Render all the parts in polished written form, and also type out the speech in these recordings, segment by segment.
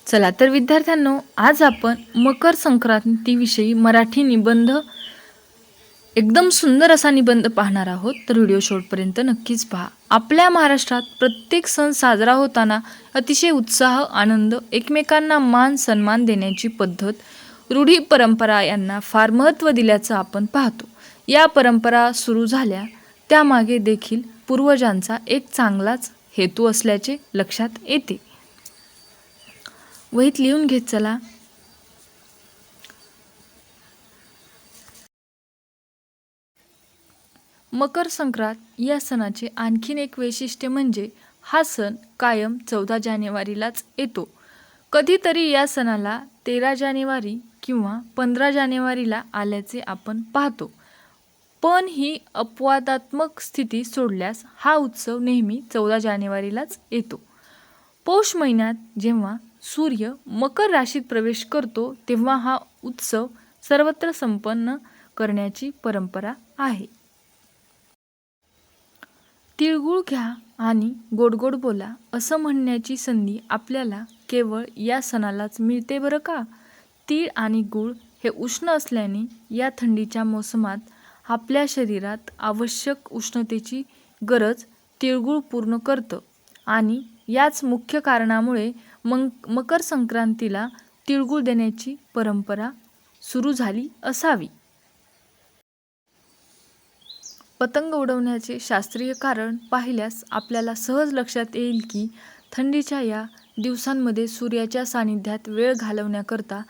चला तर विद्यार्थ्यांनो, आज आपण मकर संक्रांतीविषयी मराठी निबंध एकदम सुंदर असा निबंध पाहणार आहोत. तर व्हिडिओ शेवटपर्यंत नक्कीच पहा. आपल्या महाराष्ट्रात प्रत्येक सण साजरा होताना अतिशय उत्साह, आनंद, एकमेकांना मान सन्मान देण्याची पद्धत, रूढी परंपरा यांना फार महत्त्व दिल्याचं आपण पाहतो. या परंपरा सुरू झाल्या त्यामागे देखील पूर्वजांचा एक चांगलाच हेतू असल्याचे लक्षात येते. वहीत लिहून घेत चला. मकर संक्रांत या सणाचे आणखीन एक वैशिष्ट्य म्हणजे हा सण कायम 14 जानेवारीलाच येतो. कधीतरी या सणाला 13 जानेवारी किंवा 15 जानेवारीला आल्याचे आपण पाहतो. पण ही अपवादात्मक स्थिती सोडल्यास हा उत्सव नेहमी 14 जानेवारीलाच येतो. पौष महिन्यात जेव्हा सूर्य मकर राशीत प्रवेश करतो तेव्हा हा उत्सव सर्वत्र संपन्न करण्याची परंपरा आहे. तिळगुळ घ्या आणि गोड गोड बोला असं म्हणण्याची संधी आपल्याला केवळ या सणालाच मिळते बरं का. तीळ आणि गूळ हे उष्ण असल्याने या थंडीच्या मोसमात आपल्या शरीरात आवश्यक उष्णतेची गरज तिळगुळ पूर्ण करतं आणि याच मुख्य कारणामुळे मकर संक्रांतीला तिळगुळ देण्याची परंपरा सुरू झाली असावी. पतंग उडवण्याचे शास्त्रीय कारण पाहिल्यास आपल्याला सहज लक्षात येईल की थंडीच्या या दिवसांमध्ये सूर्याच्या सानिध्यात वेळ घालवण्याकरता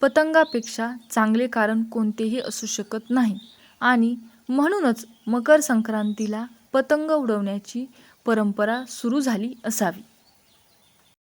पतंगापेक्षा चांगले कारण कोणतेही असू शकत नाही आणि म्हणूनच मकर संक्रांतीला पतंग उडवण्याची परंपरा सुरू झाली असावी.